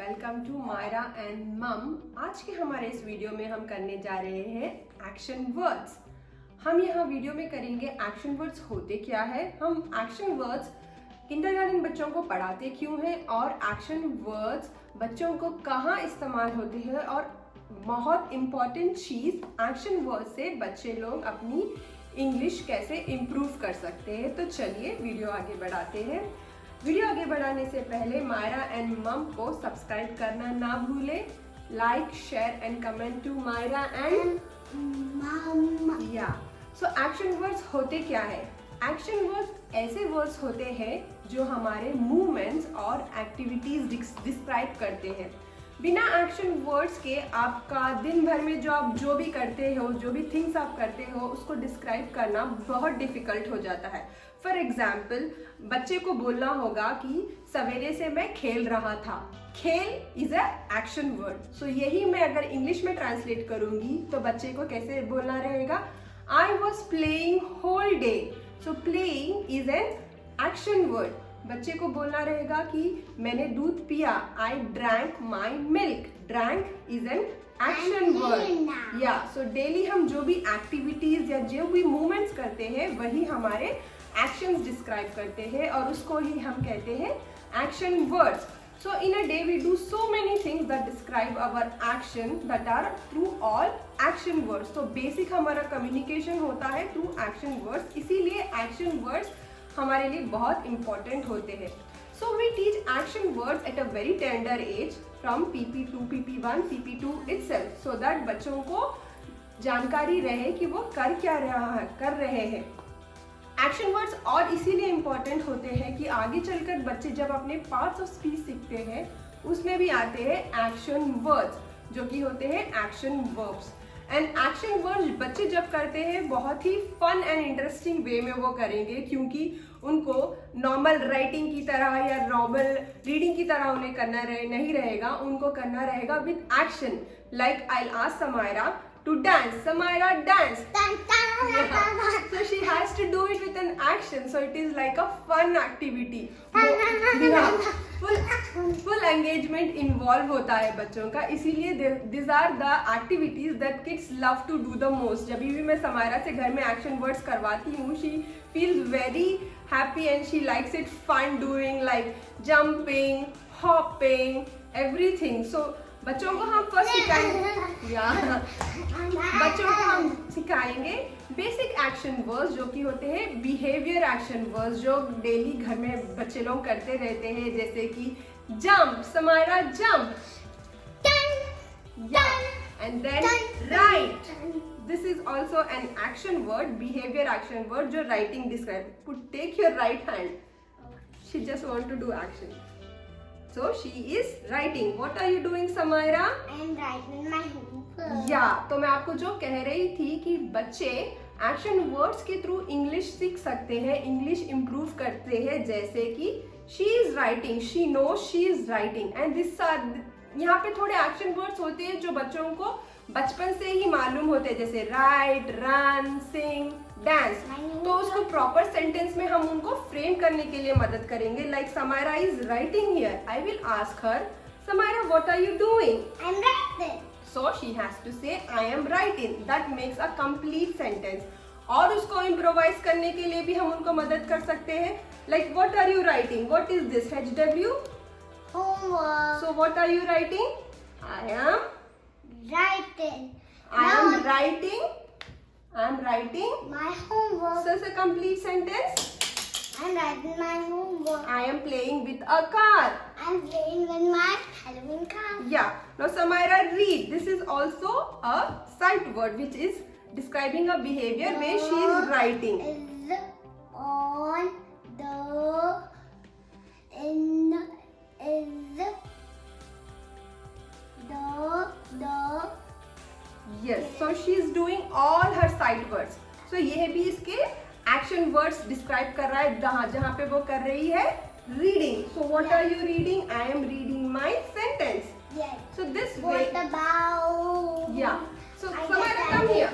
Welcome to Myra and मम। आज के हमारे इस वीडियो में हम करने जा रहे हैं एक्शन वर्ड्स। हम यहाँ वीडियो में करेंगे एक्शन वर्ड्स होते क्या है, हम एक्शन वर्ड्स किंडरगार्टन बच्चों को पढ़ाते क्यों हैं और एक्शन वर्ड्स बच्चों को कहाँ इस्तेमाल होते हैं और बहुत इम्पॉर्टेंट चीज़ एक्शन वर्ड से बच्चे लोग अपनी इंग्लिश कैसे इम्प्रूव कर सकते हैं। तो चलिए वीडियो आगे बढ़ाते हैं। वीडियो आगे बढ़ाने से पहले मायरा एंड मम को सब्सक्राइब करना ना भूलें। Like, share and comment to Myra and mum. या सो एक्शन वर्ड्स होते क्या है? एक्शन वर्ड्स ऐसे वर्ड्स होते हैं जो हमारे मूवमेंट्स और एक्टिविटीज डिस्क्राइब करते हैं। बिना एक्शन वर्ड्स के आपका दिन भर में जो आप जो भी करते हो, जो भी थिंग्स आप करते हो, उसको डिस्क्राइब करना बहुत डिफिकल्ट हो जाता है। फॉर एग्जाम्पल, बच्चे को बोलना होगा कि सवेरे से मैं खेल रहा था। खेल इज अ एक्शन वर्ड। सो यही मैं अगर इंग्लिश में ट्रांसलेट करूंगी तो बच्चे को कैसे बोलना रहेगा? I was playing whole day. So playing is an action word. बच्चे को बोलना रहेगा कि मैंने दूध पिया। I drank my milk. Drank is an action word. या सो डेली हम जो भी एक्टिविटीज या जो भी मूवमेंट्स करते हैं वही हमारे एक्शंस डिस्क्राइब करते हैं और उसको ही हम कहते हैं action words. So in a day we do so many things that describe our action that are through all action words. So basic हमारा communication होता है through action words, इसीलिए action words हमारे लिए बहुत important होते हैं। So we teach action words at a very tender age from PP2, PP1, PP2 itself, so that बच्चों को जानकारी रहे कि वो कर क्या कर रहे हैं। एक्शन वर्ड्स और इसीलिए इम्पॉर्टेंट होते हैं कि आगे चलकर बच्चे जब अपने पार्ट्स ऑफ स्पीच सीखते हैं उसमें भी आते हैं एक्शन वर्ड्स जो कि होते हैं action verbs. And action words बच्चे जब करते हैं बहुत ही फन एंड इंटरेस्टिंग वे में वो करेंगे, क्योंकि उनको नॉर्मल राइटिंग की तरह या नॉर्मल रीडिंग की तरह उन्हें करना नहीं रहेगा, उनको करना रहेगा with action. Like I will ask Samaira to dance. Samaira, dance. Yeah. So she has to do it with an action. So it is like a fun activity. Full engagement involve होता है बच्चों का, इसीलिए these are the activities that kids love to do the most. जब भी मैं समायरा से घर में action words करवाती हूँ, she feels very happy and she likes it fun doing like jumping, hopping, everything. So बच्चों को हम फर्स्ट सिखाएंगे बच्चों को हम सिखाएंगे बेसिक एक्शन वर्ड्स जो कि होते हैं बिहेवियर एक्शन वर्ड्स जो डेली घर में बच्चे लोग करते रहते हैं, जैसे कि jump. Samaira jump and then write. This is also an action word, behaviour action word जो writing describe. Put take your right hand. She just want to do action. So she is writing. What are you doing, Samaira? I am writing my homework. तो मैं आपको जो कह रही थी कि बच्चे एक्शन वर्ड्स के थ्रू इंग्लिश सीख सकते हैं, इंग्लिश इम्प्रूव करते हैं, जैसे कि she is writing, she knows she is writing, and this यहाँ पे थोड़े एक्शन वर्ड्स होते हैं जो बच्चों को बचपन से ही मालूम होते हैं, जैसे राइट, रन, सिंग, डांस। तो उसको प्रॉपर सेंटेंस में हम उनको फ्रेम करने के लिए मदद करेंगे। Like Samaira is writing here, I will ask her Samaira what are you doing? I am writing. So she has to say I am writing. That makes a complete sentence. और उसको इम्प्रोवाइज करने के लिए भी हम उनको मदद कर सकते हैं। Like what are you writing? What is this? HW? Homework. So what are you writing? I am Writing. I am writing. I am writing. My homework. So it's a complete sentence. I am writing my homework. I am playing with a car. I am playing with my Halloween car. Yeah. Now Samaira, read. This is also a sight word which is describing a behavior where she is writing. Is on the in is the Yes. So she is doing all her sight words. So ये भी इसके action words describe कर रहा है जहाँ पे वो कर रही है reading. So what are you reading? I am reading my sentence. yes. So this way. What about? Yeah. So I Samaira, get come the here.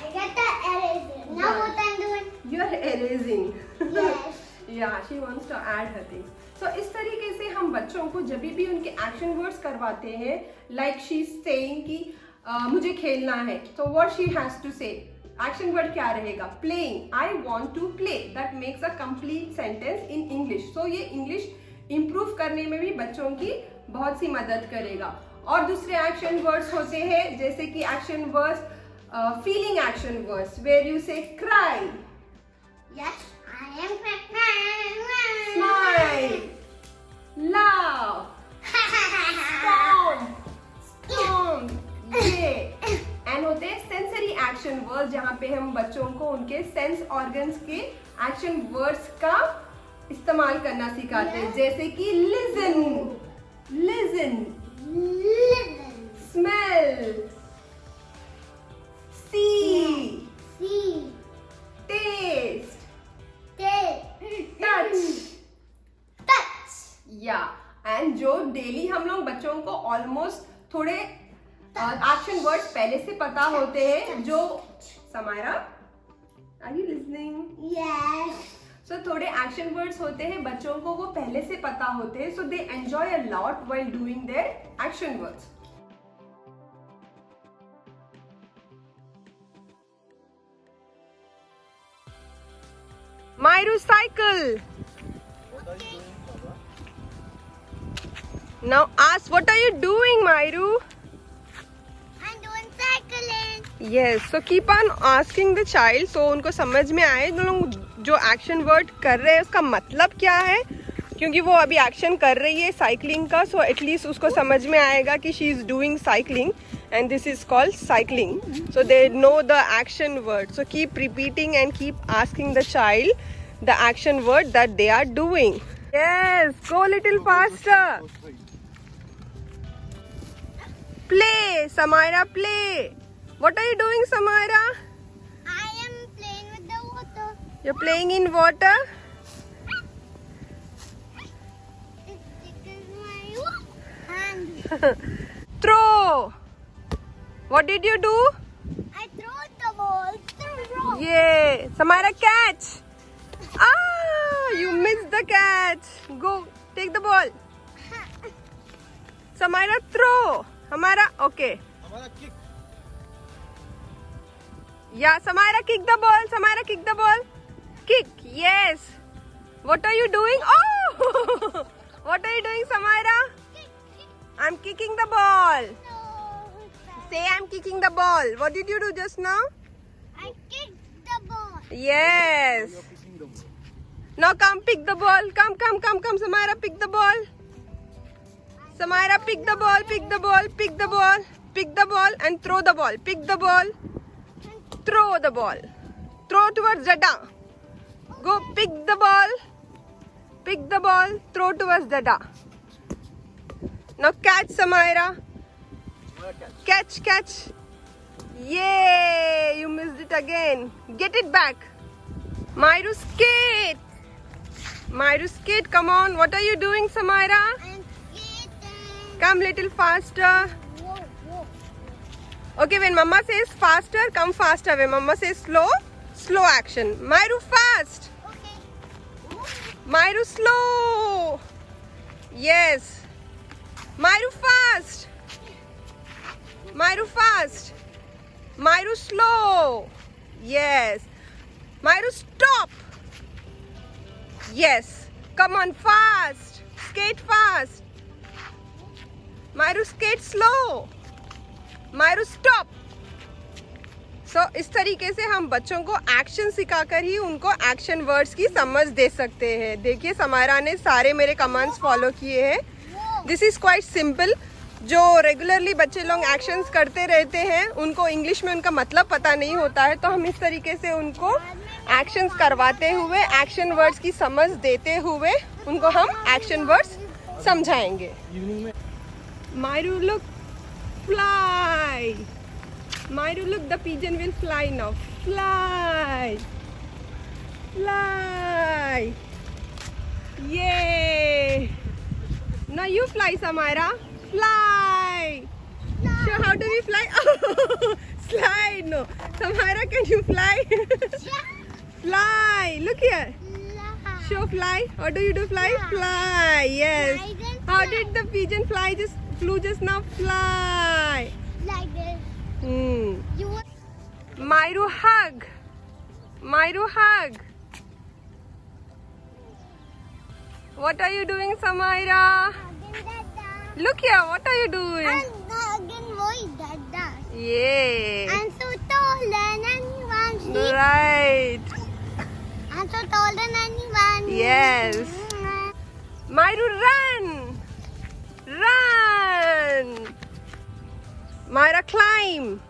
I get the eraser. Now Yeah. what I'm doing? You are erasing. Yes. Yeah, she wants to add her things. So इस तरीके से हम बच्चों को जब भी उनके action words करवाते हैं, like she is saying कि मुझे खेलना है, तो what she has to say, action word क्या रहेगा? Playing. I want to play. That makes a complete sentence in English. So ये इंग्लिश इम्प्रूव करने में भी बच्चों की बहुत सी मदद करेगा. और दूसरे एक्शन वर्ड्स होते हैं जैसे कि action words, feeling action words, where you say cry. Yes, I am pregnant. Smile, laugh, stomp, yeah. And होते हैं सेंसरी एक्शन वर्ड्स जहाँ पे हम बच्चों को उनके सेंस ऑर्गन्स के एक्शन वर्ड्स का इस्तेमाल करना सिखाते हैं, जैसे कि listen, listen, Listen. Smell, see, See. Taste, Taste. Touch. Touch. या एंड जो डेली हम लोग बच्चों को ऑलमोस्ट थोड़े एक्शन वर्ड्स पहले से पता होते हैं, जो Samaira, are you listening? Yes. So थोड़े एक्शन वर्ड्स होते हैं बच्चों को वो पहले से पता होते हैं, so they enjoy a lot while doing their action words. Myru, cycle. Now ask, what are you doing, Myru? I'm doing cycling. Yes, so keep on asking the child, so उनको समझ में आए लोग जो एक्शन वर्ड कर रहे हैं उसका मतलब क्या है, क्योंकि वो अभी एक्शन कर रही है साइकिलिंग का, सो एटलीस्ट उसको समझ में आएगा कि she is doing cycling and this is called cycling, so they know the action word. So keep repeating and keep asking the child the action word that they are doing. Yes, go a little faster. Play, Samira, play. What are you doing, Samira? I am playing with the water. You're playing in water? It tickles my hand. Throw. What did you do? I threw the ball. Throw. Yeah. Samira, catch. Ah, you missed the catch. Go, take the ball. Samira, throw. Hamara, okay. Yeah, Samira, kick the ball. Samira, kick the ball. Kick, yes. What are you doing? Oh! What are you doing, Samira? I'm kicking the ball. Say I'm kicking the ball. What did you do just now? I kicked the ball. Yes. Now come pick the ball. Come, Samira, pick the ball. Samira, pick the ball, pick the ball, pick the ball. Pick the ball and throw the ball. Pick the ball. Throw the ball. Throw towards Dada. Go pick the ball. Pick the ball. Throw towards Dada. Now catch, Samira. Catch, catch. Yay! You missed it again. Get it back. Myru, skate. Myru, skate. Come on. What are you doing, Samira? I'm skating. Come little faster. Whoa, whoa. Okay, when Mama says faster, come faster. When Mama says slow, slow action. Myru, fast. Okay. Myru, slow. Yes. Myru, fast. Myru, fast. Myru, slow. Yes. Myru, stop. Yes. Come on, fast. Skate fast. Myru, skate slow. Myru, stop. So, इस तरीके से हम बच्चों को action सिखाकर ही उनको action words की समझ दे सकते हैं. देखिए, समायरा ने सारे मेरे कमांड्स फॉलो किए हैं. This is quite simple. जो रेगुलरली बच्चे लोग एक्शंस करते रहते हैं, उनको इंग्लिश में उनका मतलब पता नहीं होता है, तो हम इस तरीके से उनको एक्शंस करवाते हुए, एक्शन वर्ड्स की समझ देते हुए उनको हम एक्शन वर्ड्स समझाएंगे. Myru, look, fly. Myru, look, the pigeon will fly now. Fly. Fly. Yay. Now you fly, Samira. Fly. Show how do we fly? Slide. No. Samira, can you fly? Fly. Look here. show fly. What do you do? Fly? Fly. Yes. Fly then How fly. did the pigeon flew just now? Fly. Like this. You were Myru hug. Myru hug. What are you doing, Samaira? hugging Dada. Look here. What are you doing? I'm hugging boy Dada. Yay. I'm so tall than anyone. See? Right. I'm so tall than anyone. Yes. Myru, run. Run. Myra, climb.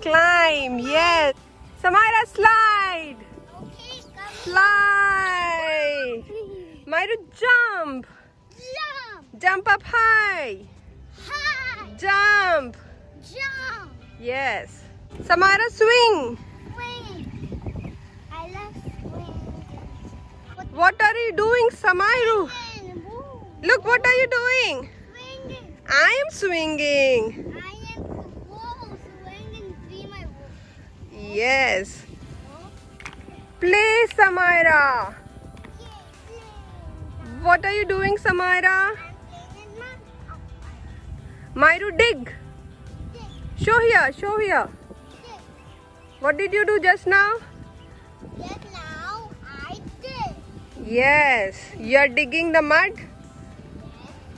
Climb. Yes. Samaira, slide. Okay, come. Fly. Myru, jump. Jump. Jump up high. High. Jump. Jump. Yes. Samara, swing. Swing. I love swing. What are you doing, Samairu? Woo. Look, what are you doing? Swinging. I am swinging. I am swinging. See my woo. Yes. Play, Samaira. What are you doing, Samaira? Myru, dig. Show here, show here. What did you do just now? Just now I did. Yes. You are digging the mud.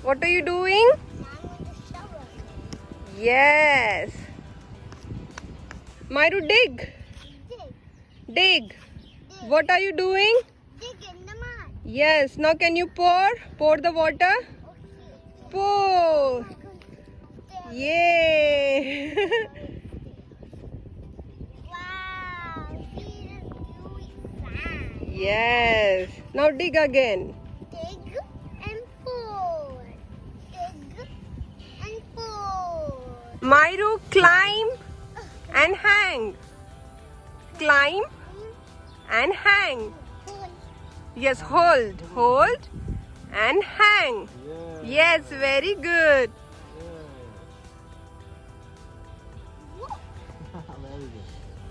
What are you doing? Now I'm going to shower. Yes. Myru, dig. Dig. Dig. What are you doing? Dig in the mud. Yes. Now can you pour? Pour the water. Okay. Pour. Yay. Wow. See the view is fine. Yes. Now dig again. Dig and pour. Dig and pour. Myru, climb and hang. Climb and hang. Pull. Yes, hold. Hold and hang. Yes, very good.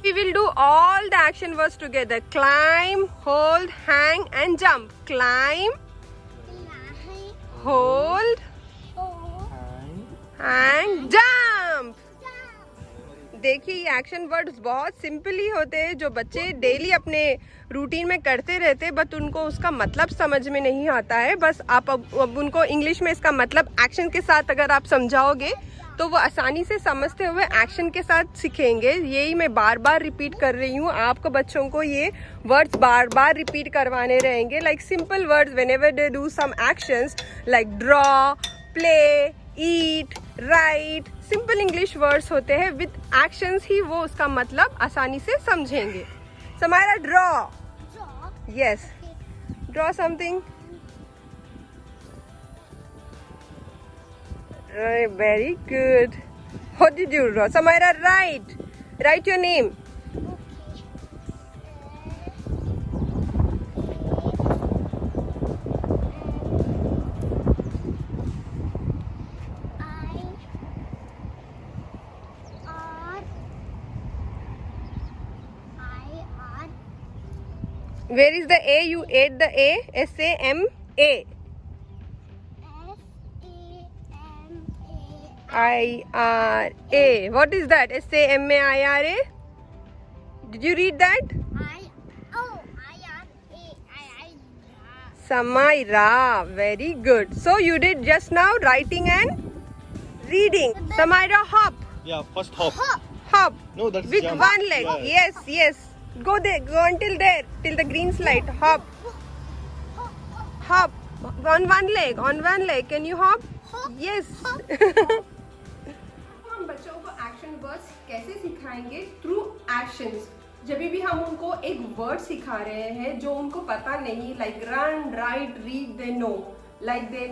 We will do all the action words together. Climb, hold, hang and jump. Climb, Climb. hold, Hold. hang, jump. Jump. देखिए ये action words बहुत simply होते हैं जो बच्चे daily अपने routine में करते रहते हैं, बट उनको उसका मतलब समझ में नहीं आता है. बस आप अब उनको इंग्लिश में इसका मतलब एक्शन के साथ अगर आप समझाओगे तो वो आसानी से समझते हुए एक्शन के साथ सीखेंगे. यही मैं बार बार रिपीट कर रही हूँ. आपको बच्चों को ये वर्ड्स बार बार रिपीट करवाने रहेंगे. Like simple words whenever they do some actions like draw, play, eat, write. Simple English words होते हैं. विद एक्शंस ही वो उसका मतलब आसानी से समझेंगे. Samara, draw. Draw. Yes, draw something. Very good. What did you draw? Samaira, write. Write your name. Where is the A? You ate the A. S-A-M-A. I-R-A. What is that? S-A-M-A-I-R-A? Did you read that? Samaira. Very good. So you did just now writing and reading. Samaira, hop. Yeah, first hop. Hop. No, that's With jump. one leg. Yeah. Yes, yes. Go there. Go until there. Till the green slide. Hop. Hop. On one leg. On one leg. Can you hop? Yes. हम बच्चों को action words कैसे सिखाएंगे? Through actions. जब भी हम उनको एक वर्ड सिखा रहे हैं जो उनको पता नहीं, like run, write, read, they know, like they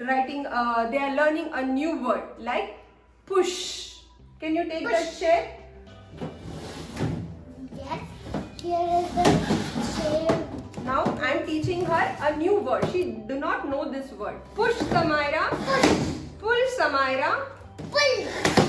writing, they are learning a new word like push. Can you take that chair? Here is the chair. Now I am teaching her a new word. She do not know this word. Push, Samaira. Pull, Samaira. Pull.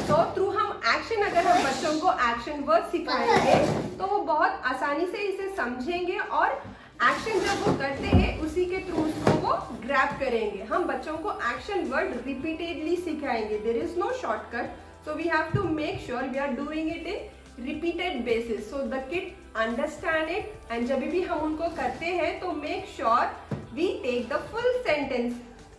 तो through हम action, अगर हम बच्चों को action word सिखाएंगे तो वो बहुत आसानी से इसे समझेंगे और एक्शन जब वो करते हैं उसी के थ्रू उसको वो ग्रैब करेंगे। हम बच्चों को एक्शन वर्ड रिपीटेडली सिखाएंगे। There is no shortcut, so we have to make sure we are doing it in repeated basis so the kid understand it. And जब भी हम उनको करते हैं तो make sure we take the full sentence.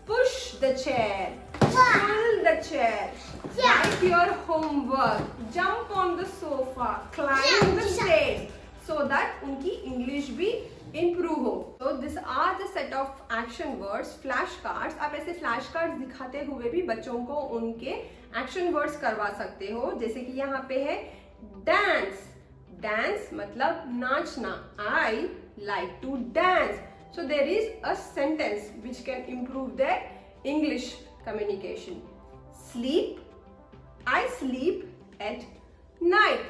Push the chair, pull the chair, write your homework, jump on the sofa, climb the stairs, so that उनकी English भी improve हो। So these are the set of action words, flash cards। आप ऐसे flash cards दिखाते हुए भी बच्चों को उनके action words करवा सकते हो। जैसे कि यहाँ पे है dance, dance मतलब नाचना। I like to dance। So there is a sentence which can improve their English communication. Sleep, I sleep at night.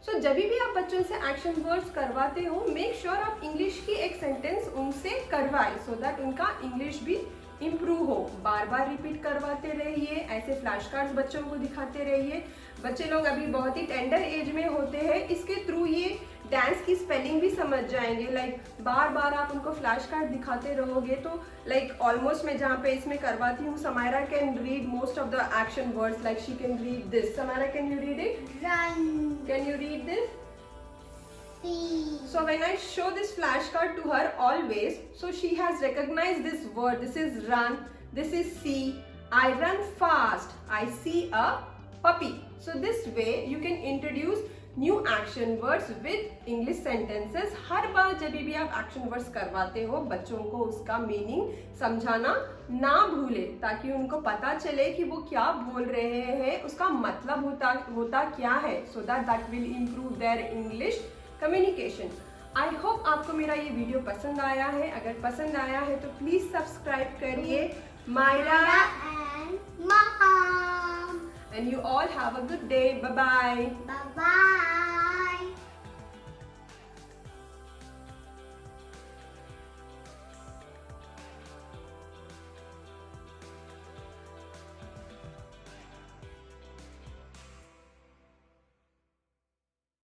So जब भी आप बच्चों से एक्शन वर्ड्स करवाते हो मेक श्योर आप इंग्लिश की एक सेंटेंस उनसे करवाएं सो दैट उनका इंग्लिश भी इम्प्रूव हो। बार बार रिपीट करवाते रहिए, ऐसे फ्लैश कार्ड्स बच्चों को दिखाते रहिए। बच्चे लोग अभी बहुत ही टेंडर एज में होते हैं, इसके थ्रू ये डांस की स्पेलिंग भी समझ जाएंगे। लाइक बार बार आप उनको फ्लैश कार्ड दिखाते रहोगे तो लाइक ऑलमोस्ट मैं जहाँ पे इसमें करवाती हूँ, Samaira can read most of the action words. Like she can read this. Samaira, can you read it? Run. Can you read this? See. So when I show this flashcard to her always, so she has recognized this word. This is run, this is see. I run fast, I see a puppy. So this way you can introduce new action words with English sentences। हर बार जब भी आप action words करवाते हो बच्चों को उसका meaning समझाना ना भूले, ताकि उनको पता चले कि वो क्या बोल रहे हैं, उसका मतलब होता क्या है। So that will improve their English communication। I hope आपको मेरा ये वीडियो पसंद आया है। अगर पसंद आया है तो प्लीज सब्सक्राइब करिए Myra. And Mom. And you all have a good day. Bye bye. Bye bye.